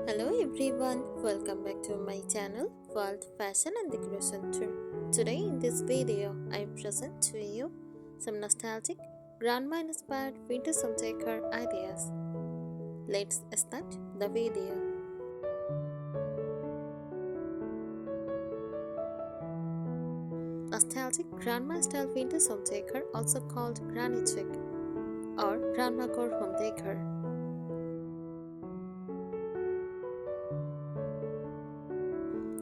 Hello everyone, welcome back to my channel World Fashion and Decoration Tour. Today in this video, I present to you some nostalgic, grandma inspired vintage home decor ideas. Let's start the video. Nostalgic grandma style vintage home decor, also called Granny Chic or Grandma Core home decor.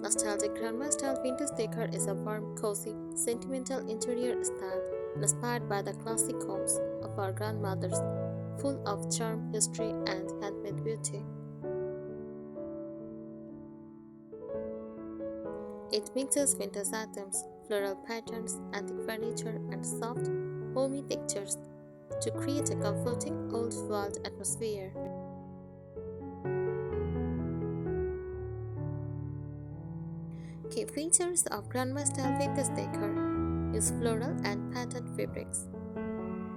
Nostalgic grandma-style vintage decor is a warm, cozy, sentimental interior style inspired by the classic homes of our grandmothers, full of charm, history, and handmade beauty. It mixes vintage items, floral patterns, antique furniture, and soft, homey textures to create a comforting, old-world atmosphere. Key features of grandma style vintage decor use floral and patterned fabrics.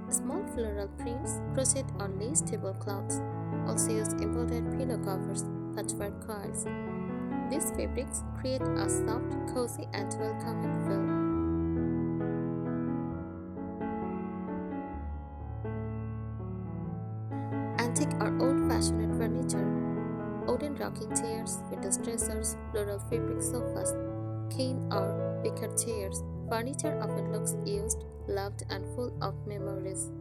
Small floral prints crocheted on lace tablecloths. Also use imported pillow covers, patchwork coils. These fabrics create a soft, cozy, and welcoming feel. Antique or old-fashioned furniture. Wooden rocking chairs, vintage dressers, floral fabric sofas, cane or wicker chairs. Furniture often looks used, loved, and full of memories.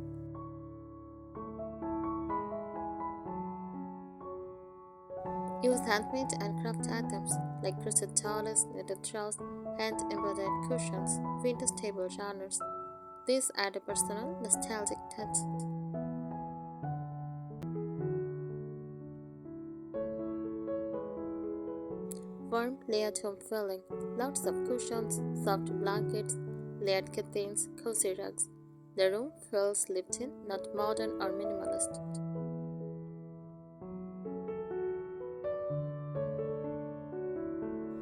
Use handmade and craft items like crochet towels, knitted throws, hand-embroidered cushions, vintage table runners. These add a personal, nostalgic touch. Warm, layered home feeling, lots of cushions, soft blankets, layered curtains, cozy rugs. The room feels lived in, not modern or minimalist.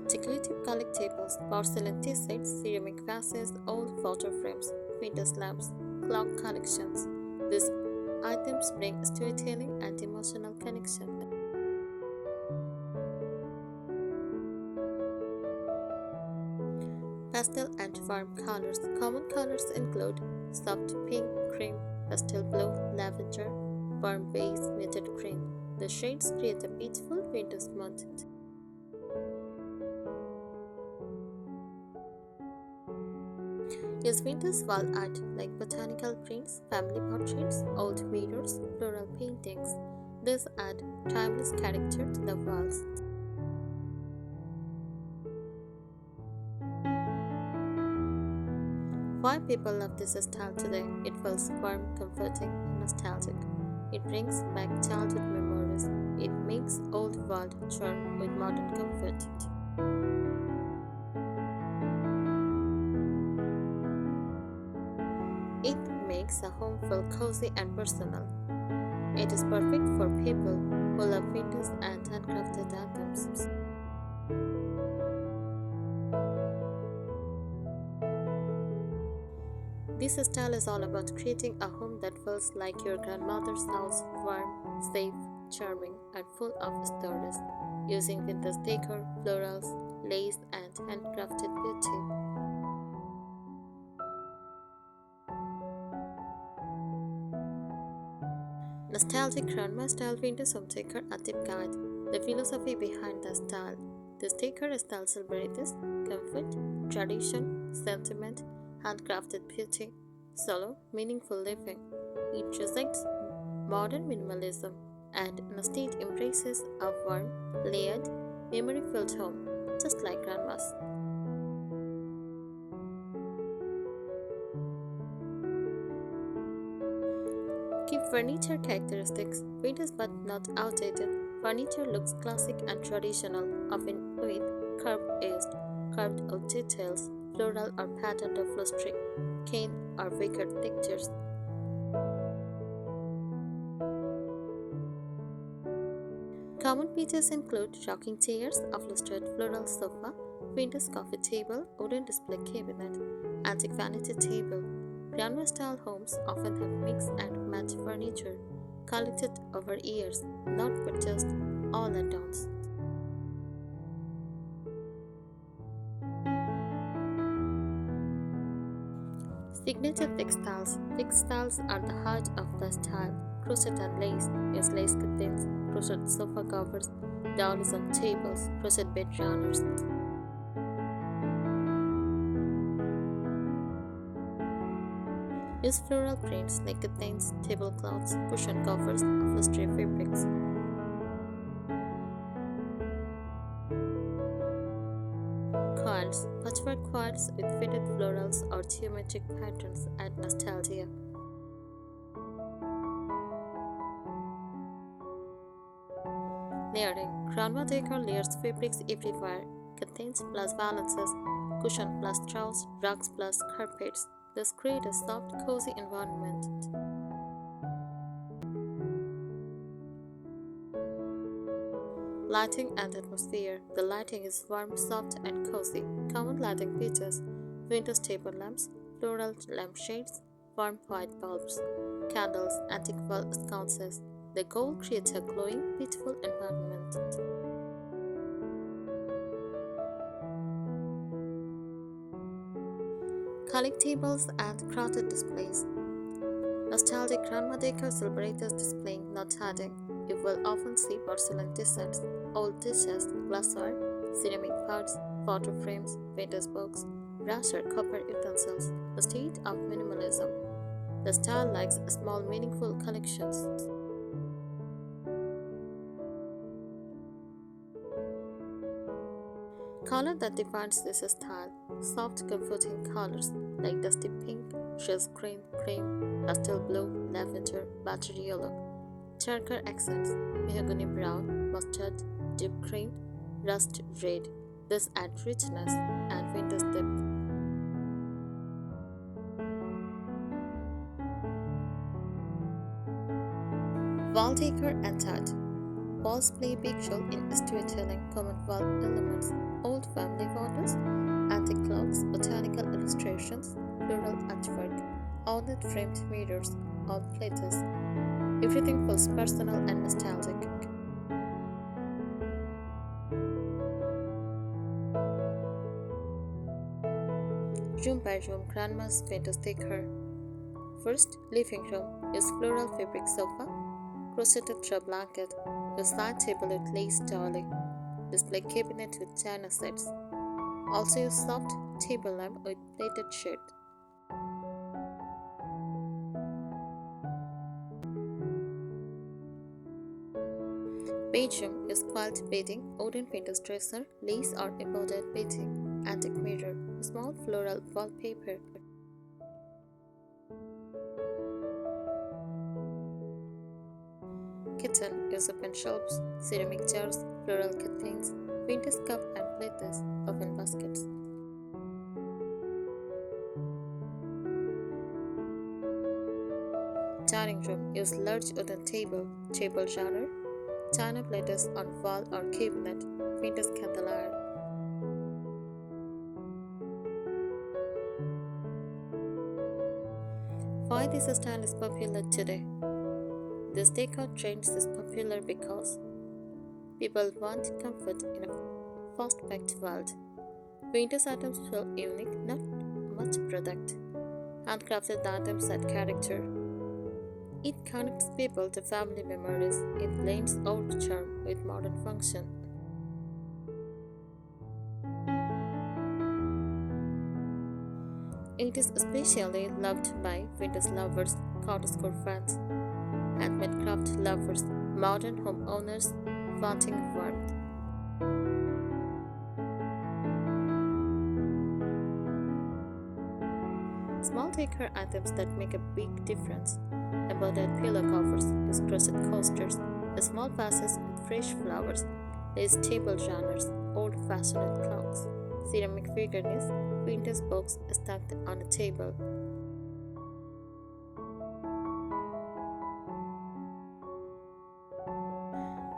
Decorative collectibles, porcelain tea sets, ceramic vases, old photo frames, vintage lamps, clock collections. These items bring storytelling and emotional connection. Pastel and warm colors. Common colors include soft pink, cream, pastel blue, lavender, warm beige, muted green. The shades create a peaceful winter's mood. Use vintage wall art like botanical prints, family portraits, old mirrors, floral paintings. These add timeless character to the walls. Why people love this style today? It feels warm, comforting, and nostalgic. It brings back childhood memories. It makes old world charm with modern comfort. It makes a home feel cozy and personal. It is perfect for people who love vintage and handcrafted items. This style is all about creating a home that feels like your grandmother's house, warm, safe, charming, and full of stories, using vintage decor, florals, lace, and handcrafted beauty. Nostalgic grandma style vintage home decor a tip guide. The philosophy behind the style. This decor style celebrates comfort, tradition, sentiment, handcrafted beauty, solo, meaningful living. It rejects modern minimalism and instead embraces a warm, layered, memory-filled home, just like grandma's. Keep furniture characteristics, vintage but not outdated. Furniture looks classic and traditional, often with carved out details, floral or patterned upholstery, cane or wicker textures. Common features include rocking chairs, upholstered floral sofa, vintage coffee table, wooden display cabinet, antique vanity table. Grandma-style homes often have mix and match furniture, collected over years, not purchased. all at once. Signature textiles. Textiles are the heart of the style. Crochet and lace. Use lace curtains, crochet sofa covers, dowels on tables, crochet bed runners. Use floral prints like curtains, tablecloths, cushion covers, upholstery fabrics. Quilts. Patchwork quilts with fitted florals or geometric patterns add nostalgia. Layering. Grandma Decor layers fabrics everywhere. Curtains plus valances, cushion plus straws, rugs plus carpets. This creates a soft, cozy environment. Lighting and atmosphere. The lighting is warm, soft, and cozy. Common lighting features: window table lamps, floral lampshades, warm white bulbs, candles, antique wall sconces. The goal creates a glowing, beautiful environment. Collectibles and crafted displays. Nostalgic grandma decor celebrates displaying, not adding. You will often see porcelain desserts, old dishes, glassware, ceramic pots, photo frames, painter's books, brass or copper utensils. The state of minimalism. The style likes small, meaningful collections. Color that defines this style. Soft, comforting colors like dusty pink, rose green, cream, pastel blue, lavender, battery yellow. Darker accents: mahogany brown, mustard, deep cream, rust red. This adds richness and vintage depth. Wall decor and art. Walls play a big role in storytelling. Common wall elements: old family photos, antique clocks, botanical illustrations, floral artwork, ornate framed mirrors, old plates. Everything feels personal and nostalgic. Room by room, grandma's vintage decor. First, living room. Use floral fabric sofa, crocheted throw blanket. Use side table with lace toweling. Display cabinet with china sets. Also use soft table lamp with plated shade. Bedroom. Use quilt bedding, wooden vintage dresser, lace or embroidered bedding, antique mirror, small floral wallpaper. Kitchen. Use open shelves, ceramic jars, floral curtains, vintage cup and plates, oven baskets. Dining room. Use large wooden table, table genre, china plates on wall or cabinet, vintage candelabra. Why this style is popular today? This decor trend is popular because people want comfort in a fast-paced world. Vintage items feel unique, not much product. Handcrafted items add character. It connects people to family memories. It blends old charm with modern function. It is especially loved by vintage lovers, cottagecore fans, handmade craft lovers, modern homeowners wanting warmth. Small decor items that make a big difference. Embroidered pillow covers, use crochet coasters, small vases with fresh flowers, lace table runners, old-fashioned clocks, ceramic figurines, vintage books stacked on a table.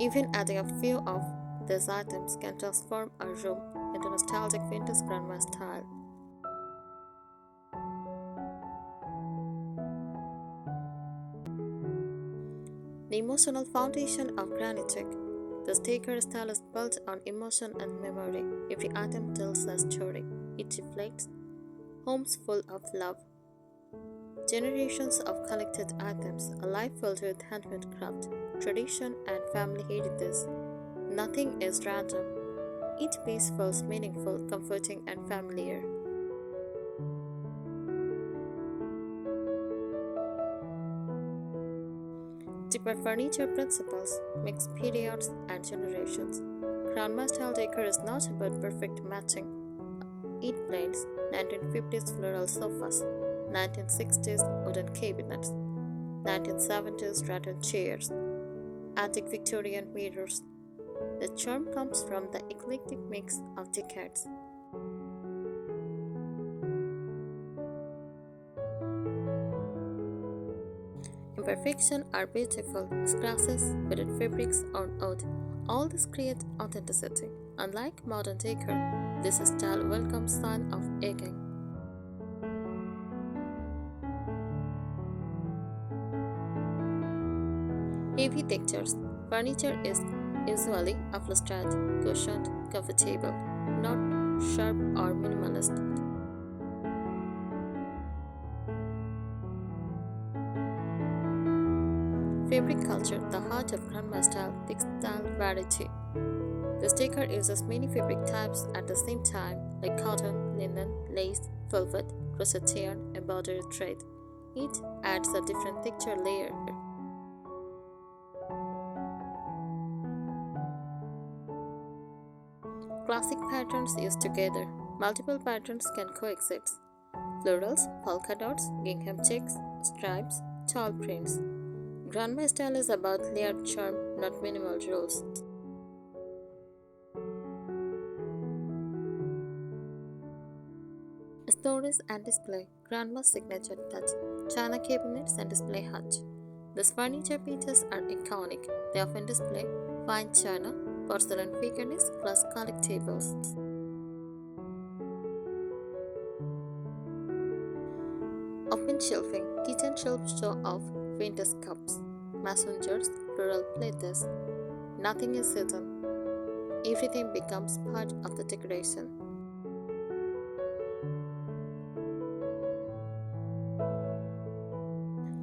Even adding a few of these items can transform a room into nostalgic vintage grandma style. The emotional foundation of granny check. This Decor style is built on emotion and memory. Every item tells a story. It reflects homes full of love, generations of collected items, a life filled with handmade craft, tradition, and family heritage. Nothing is random. Each piece feels meaningful, comforting, and familiar. Deeper furniture principles mix periods and generations. Grandma style decor is not about perfect matching. It blends 1950s floral sofas, 1960s wooden cabinets, 1970s rattan chairs, antique Victorian mirrors. The charm comes from the eclectic mix of decades. Imperfection are beautiful, scratches, faded fabrics, or oud. All this create authenticity. Unlike modern decor, this style welcomes sign of aging. Heavy textures. Furniture is usually upholstered, cushioned, comfortable, not sharp or minimalist. Fabric culture, the heart of grandma style textile variety. The sticker uses many fabric types at the same time, like cotton, linen, lace, velvet, crochet yarn, embroidery thread. Each adds a different texture layer. Classic patterns used together. Multiple patterns can coexist. Florals, polka dots, gingham checks, stripes, tall prints. Grandma style is about layered charm, not minimal rules. Storage and display. Grandma's signature touch. China cabinets and display hutch. These furniture pieces are iconic. They often display fine china, porcelain figurines, plus collectibles. Open shelving. Kitchen shelves show off vintage cups, mason jars, floral plates. Nothing is hidden. Everything becomes part of the decoration.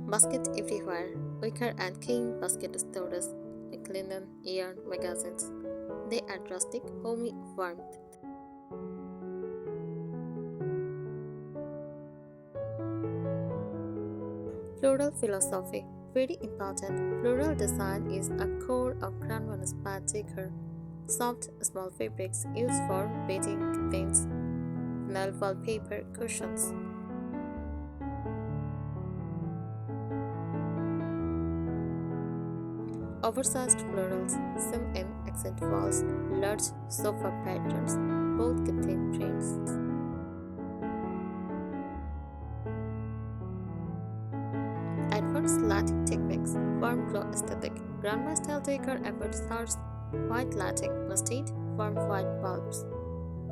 Basket everywhere. Wicker and cane basket storage, like linen, yarn, magazines. They add rustic, homey warmth. Floral philosophy. Very important. Floral design is a core of grandma's bad decor. Soft, small fabrics used for bedding, paints, nail wallpaper, cushions. Oversized florals, seam in accent walls, large sofa patterns, both contain prints. Advanced lighting techniques, warm glow aesthetic. Grandma style decor efforts harsh white lighting, instead warm white bulbs.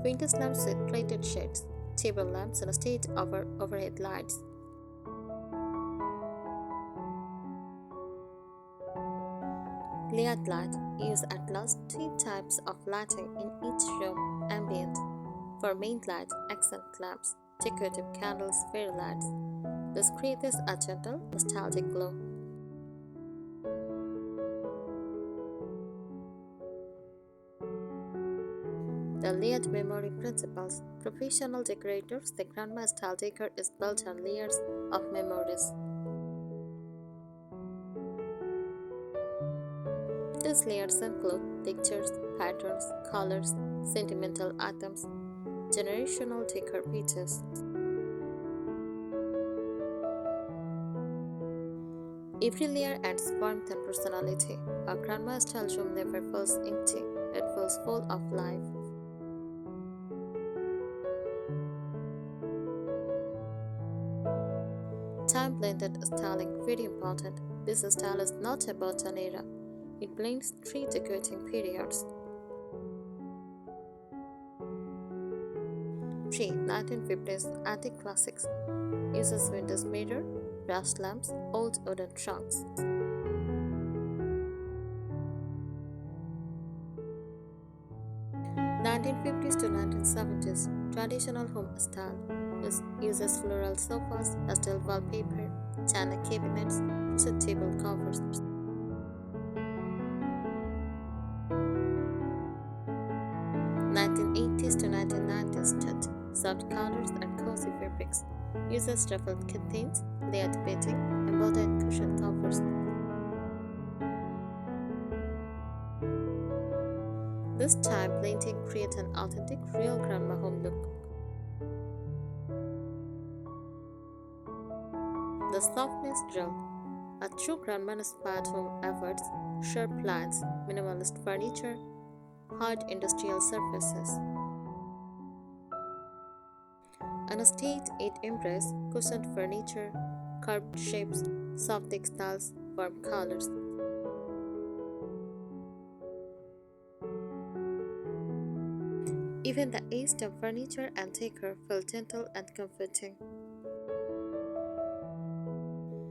Vintage lamps with plated shades, table lamps instead over overhead lights. Layered light use at least 3 types of lighting in each room ambient. For main light, accent lamps, decorative candles, fairy lights. This creates a gentle, nostalgic glow. The layered memory principles. Professional decorators, the grandma style decor is built on layers of memories. These layers include textures, patterns, colors, sentimental items, generational decor pieces. Every layer adds warmth and personality. A grandma style room never feels empty, it feels full of life. Time blended styling very important. This style is not about an era. It blends 3 decorating periods. Pre-1950s antique classics uses windows mirror, brass lamps, old wooden trunks. 1950s to 1970s, traditional home style uses floral sofas, pastel wallpaper, china cabinets, russet table covers. 1980s to 1990s touch, soft colors and cozy fabrics, uses ruffled curtains, layered bedding, embroidered cushion covers. This time blending creates an authentic real grandma home look. The softness drill, a true grandma-inspired home efforts, sharp lines, minimalist furniture, hard industrial surfaces. On a stage, it embraces cushioned furniture, curved shapes, soft textiles, warm colors. Even the aged furniture and decor feel gentle and comforting.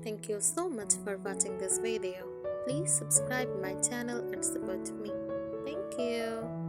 Thank you so much for watching this video. Please subscribe my channel and support me. Thank you.